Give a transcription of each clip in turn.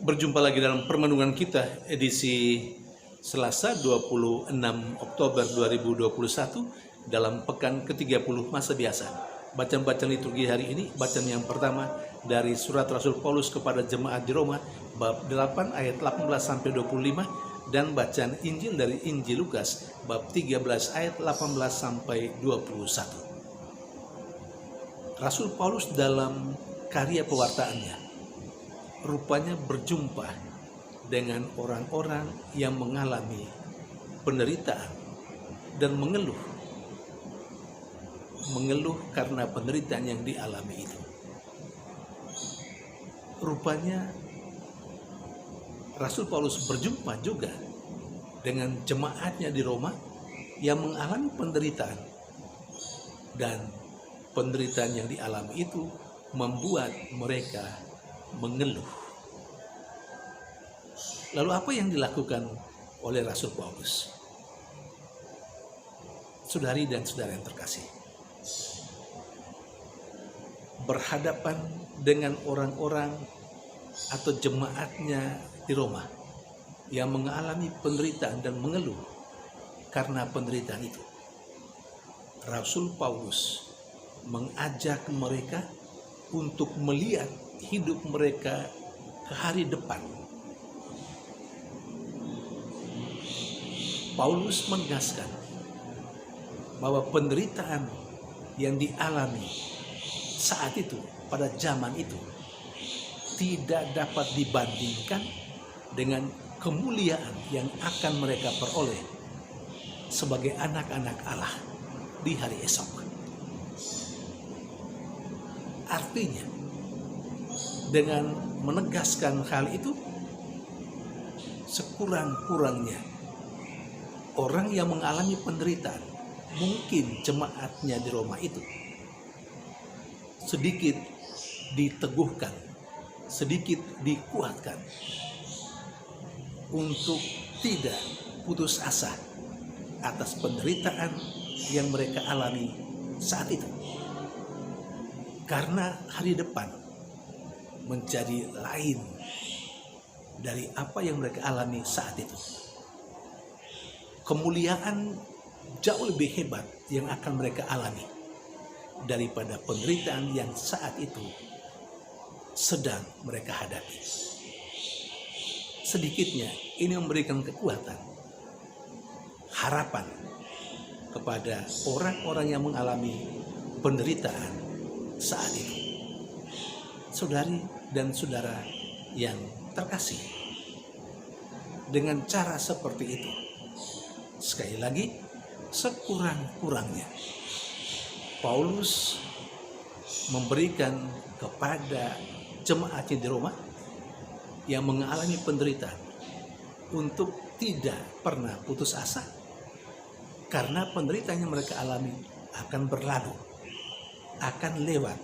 Berjumpa lagi dalam permenungan kita edisi Selasa 26 Oktober 2021 dalam pekan ke-30 masa biasa. Bacaan-bacaan liturgi hari ini, bacaan yang pertama dari surat Rasul Paulus kepada jemaat di Roma bab 8 ayat 18 sampai 25 dan bacaan Injil dari Injil Lukas bab 13 ayat 18 sampai 21. Rasul Paulus dalam karya pewartaannya rupanya berjumpa dengan orang-orang yang mengalami penderitaan dan mengeluh karena penderitaan yang dialami itu. Rupanya Rasul Paulus berjumpa juga dengan jemaatnya di Roma yang mengalami penderitaan, dan penderitaan yang dialami itu membuat mereka mengeluh. Lalu apa yang dilakukan oleh Rasul Paulus? Saudari dan saudara yang terkasih, berhadapan dengan orang-orang atau jemaatnya di Roma yang mengalami penderitaan dan mengeluh karena penderitaan itu, Rasul Paulus mengajak mereka untuk melihat hidup mereka ke hari depan. Paulus menegaskan bahwa penderitaan yang dialami saat itu, pada zaman itu, tidak dapat dibandingkan dengan kemuliaan yang akan mereka peroleh sebagai anak-anak Allah di hari esok. Artinya, dengan menegaskan hal itu, sekurang-kurangnya orang yang mengalami penderitaan, mungkin jemaatnya di Roma itu, sedikit diteguhkan, sedikit dikuatkan untuk tidak putus asa atas penderitaan yang mereka alami saat itu. Karena hari depan menjadi lain dari apa yang mereka alami saat itu. Kemuliaan jauh lebih hebat yang akan mereka alami daripada penderitaan yang saat itu sedang mereka hadapi. Sedikitnya ini memberikan kekuatan, harapan kepada orang-orang yang mengalami penderitaan saat itu. Saudari dan saudara yang terkasih, dengan cara seperti itu, sekali lagi, sekurang-kurangnya Paulus memberikan kepada jemaatnya di Roma yang mengalami penderitaan untuk tidak pernah putus asa, karena penderitaan yang mereka alami akan berlalu, akan lewat,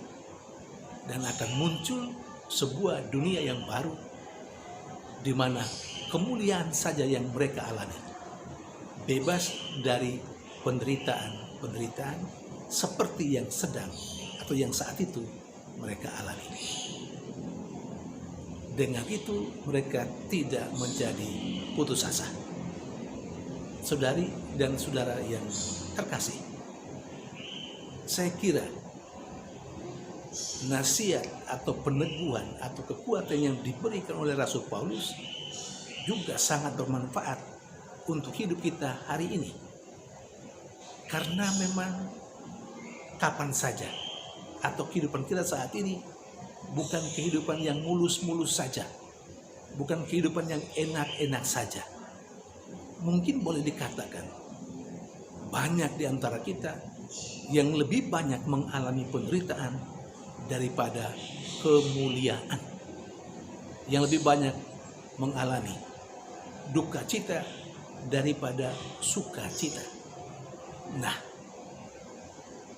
dan akan muncul sebuah dunia yang baru di mana kemuliaan saja yang mereka alami, bebas dari penderitaan seperti yang sedang atau yang saat itu mereka alami. Dengan itu mereka tidak menjadi putus asa. Saudari dan saudara yang terkasih, saya kira nasihat atau peneguhan atau kekuatan yang diberikan oleh Rasul Paulus juga sangat bermanfaat untuk hidup kita hari ini. Karena memang kapan saja atau kehidupan kita saat ini bukan kehidupan yang mulus-mulus saja, bukan kehidupan yang enak-enak saja. Mungkin boleh dikatakan banyak di antara kita yang lebih banyak mengalami penderitaan daripada kemuliaan, yang lebih banyak mengalami duka cita daripada sukacita. Nah,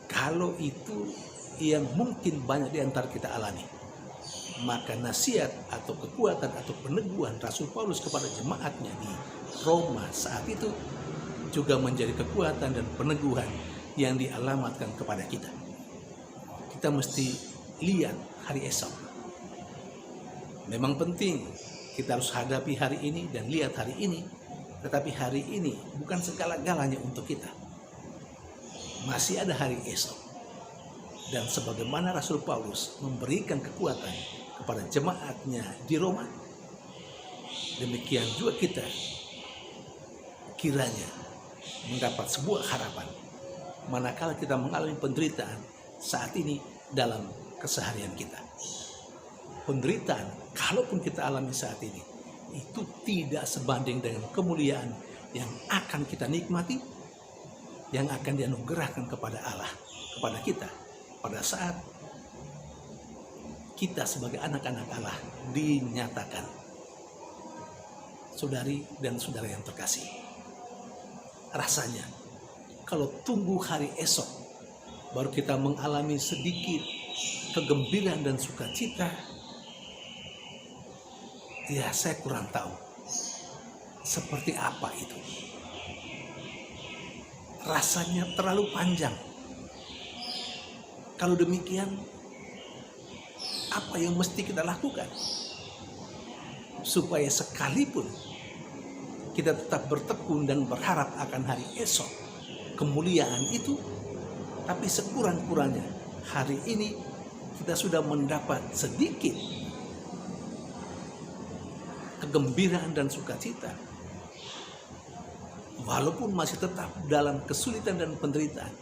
kalau itu yang mungkin banyak di antara kita alami, maka nasihat atau kekuatan atau peneguhan Rasul Paulus kepada jemaatnya di Roma saat itu juga menjadi kekuatan dan peneguhan yang dialamatkan kepada kita. Kita mesti lihat hari esok. Memang penting Kita harus hadapi hari ini dan lihat hari ini. Tetapi hari ini bukan segala-galanya untuk kita. Masih ada hari esok. Dan sebagaimana Rasul Paulus memberikan kekuatan kepada jemaatnya di Roma, demikian juga kita kiranya mendapat sebuah harapan manakala kita mengalami penderitaan saat ini dalam keseharian kita. Penderitaan, kalaupun kita alami saat ini, itu tidak sebanding dengan kemuliaan yang akan kita nikmati, yang akan dianugerahkan kepada Allah, kepada kita, pada saat kita sebagai anak-anak Allah dinyatakan. Saudari dan saudara yang terkasih, rasanya kalau tunggu hari esok baru kita mengalami sedikit kegembiraan dan sukacita, ya saya kurang tahu seperti apa itu. Rasanya terlalu panjang. Kalau demikian, apa yang mesti kita lakukan supaya sekalipun kita tetap bertekun dan berharap akan hari esok kemuliaan itu, tapi sekurang-kurangnya hari ini kita sudah mendapat sedikit kegembiraan dan sukacita, walaupun masih tetap dalam kesulitan dan penderitaan.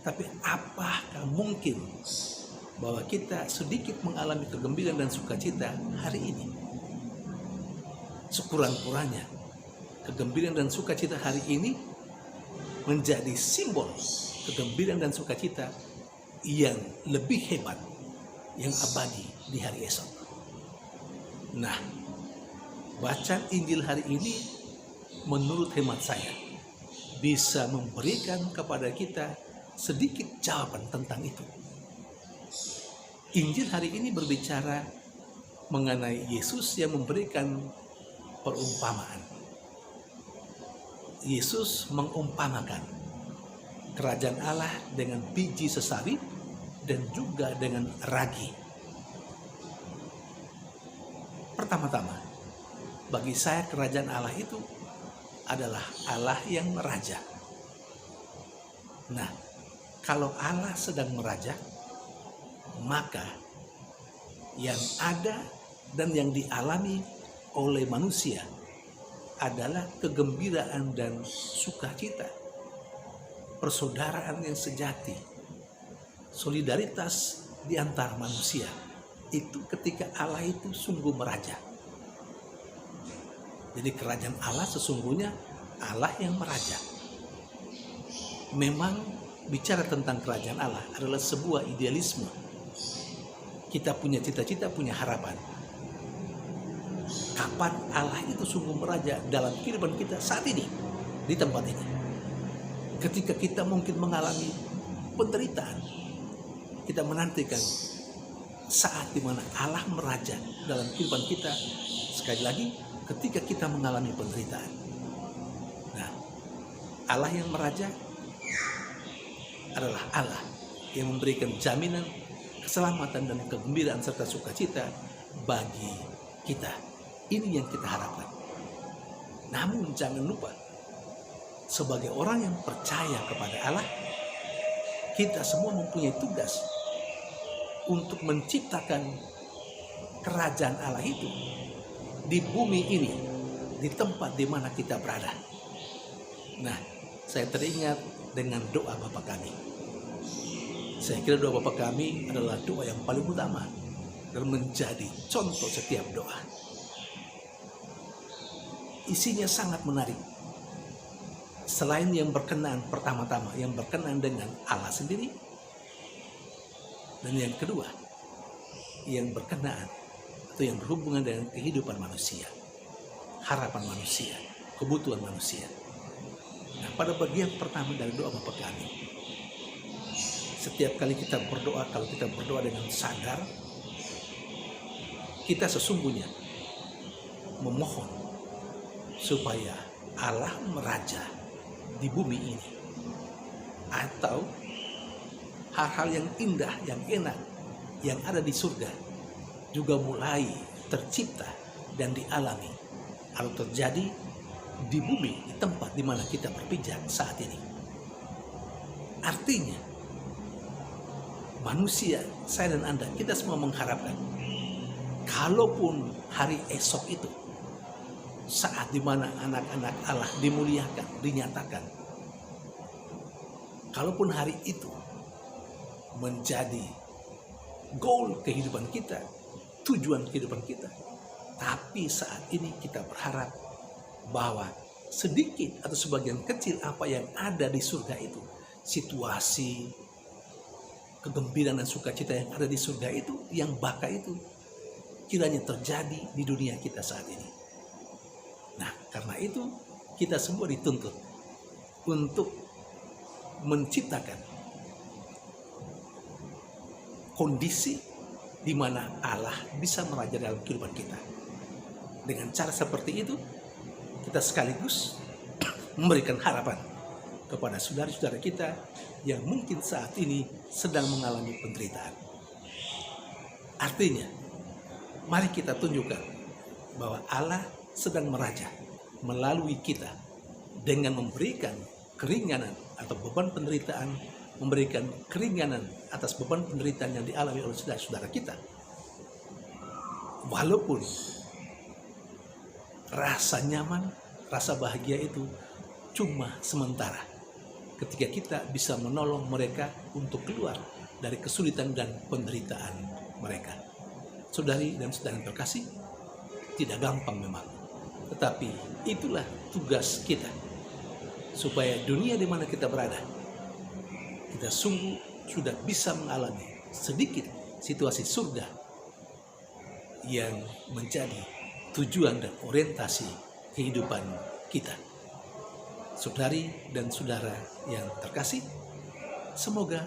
Tapi apakah mungkin bahwa kita sedikit mengalami kegembiraan dan sukacita hari ini? Sekurang-kurangnya kegembiraan dan sukacita hari ini menjadi simbol kegembiraan dan sukacita yang lebih hebat, yang abadi di hari esok. Nah, bacaan Injil hari ini menurut hemat saya bisa memberikan kepada kita sedikit jawaban tentang itu. Injil hari ini berbicara mengenai Yesus yang memberikan perumpamaan. Yesus mengumpamakan kerajaan Allah dengan biji sesari dan juga dengan ragi. Pertama-tama, bagi saya kerajaan Allah itu adalah Allah yang meraja. Nah, kalau Allah sedang meraja, maka yang ada dan yang dialami oleh manusia adalah kegembiraan dan sukacita, persaudaraan yang sejati, solidaritas di antara manusia. Itu ketika Allah itu sungguh meraja. Jadi kerajaan Allah sesungguhnya Allah yang meraja. Memang bicara tentang kerajaan Allah adalah sebuah idealisme. Kita punya cita-cita, punya harapan. Kapan Allah itu sungguh meraja dalam kehidupan kita saat ini, di tempat ini. Ketika kita mungkin mengalami penderitaan, kita menantikan saat dimana Allah meraja dalam kehidupan kita. Sekali lagi, ketika kita mengalami penderitaan. Nah, Allah yang meraja adalah Allah yang memberikan jaminan keselamatan dan kegembiraan serta sukacita bagi kita. Ini yang kita harapkan. Namun jangan lupa, sebagai orang yang percaya kepada Allah, kita semua mempunyai tugas untuk menciptakan kerajaan Allah itu di bumi ini, di tempat di mana kita berada. Nah, saya teringat dengan doa Bapa kami. Saya kira doa Bapa kami adalah doa yang paling utama dan menjadi contoh setiap doa. Isinya sangat menarik. Selain yang berkenan pertama-tama, yang berkenan dengan Allah sendiri, dan yang kedua, yang berkenaan atau yang berhubungan dengan kehidupan manusia, harapan manusia, kebutuhan manusia. Nah, pada bagian pertama dari doa Bapa kami, setiap kali kita berdoa, kalau kita berdoa dengan sadar, kita sesungguhnya memohon supaya Allah meraja di bumi ini, atau hal-hal yang indah, yang enak, yang ada di surga juga mulai tercipta dan dialami atau terjadi di bumi, di tempat di mana kita berpijak saat ini. Artinya, manusia, saya dan Anda, kita semua mengharapkan, kalaupun hari esok itu, saat di mana anak-anak Allah dimuliakan, dinyatakan, kalaupun hari itu menjadi goal kehidupan kita, tujuan kehidupan kita, tapi saat ini kita berharap bahwa sedikit atau sebagian kecil apa yang ada di surga itu, situasi kegembiraan dan sukacita yang ada di surga itu, yang baka itu, kiranya terjadi di dunia kita saat ini. Nah, karena itu kita semua dituntut untuk menciptakan kondisi di mana Allah bisa meraja dalam kehidupan kita. Dengan cara seperti itu, kita sekaligus memberikan harapan kepada saudara-saudara kita yang mungkin saat ini sedang mengalami penderitaan. Artinya, mari kita tunjukkan bahwa Allah sedang meraja melalui kita dengan memberikan keringanan atau beban penderitaan, memberikan keringanan atas beban penderitaan yang dialami oleh saudara-saudara kita. Walaupun rasa nyaman, rasa bahagia itu cuma sementara ketika kita bisa menolong mereka untuk keluar dari kesulitan dan penderitaan mereka. Saudari dan saudara yang terkasih, tidak gampang memang, tetapi itulah tugas kita, supaya dunia di mana kita berada, kita sungguh sudah bisa mengalami sedikit situasi surga yang menjadi tujuan dan orientasi kehidupan kita. Saudari dan saudara yang terkasih, semoga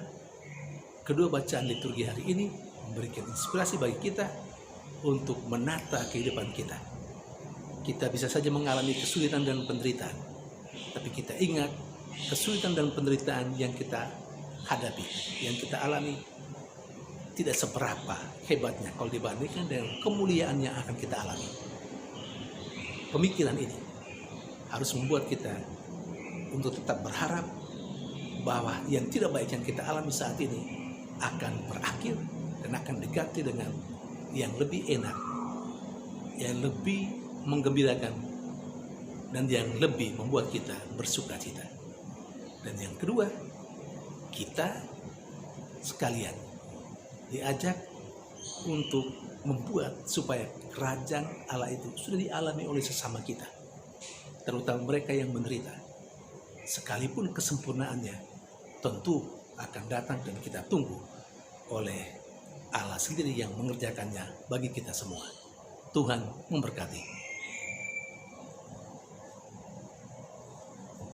kedua bacaan liturgi hari ini memberikan inspirasi bagi kita untuk menata kehidupan kita. Kita bisa saja mengalami kesulitan dan penderitaan, tapi kita ingat kesulitan dan penderitaan yang kita hadapi, yang kita alami, tidak seberapa hebatnya kalau dibandingkan dengan kemuliaan yang akan kita alami. Pemikiran ini harus membuat kita untuk tetap berharap bahwa yang tidak baik yang kita alami saat ini akan berakhir dan akan diganti dengan yang lebih enak, yang lebih menggembirakan, dan yang lebih membuat kita bersuka cita. Dan yang kedua, kita sekalian diajak untuk membuat supaya kerajaan Allah itu sudah dialami oleh sesama kita, terutama mereka yang menderita. Sekalipun kesempurnaannya tentu akan datang dan kita tunggu oleh Allah sendiri yang mengerjakannya bagi kita semua. Tuhan memberkati.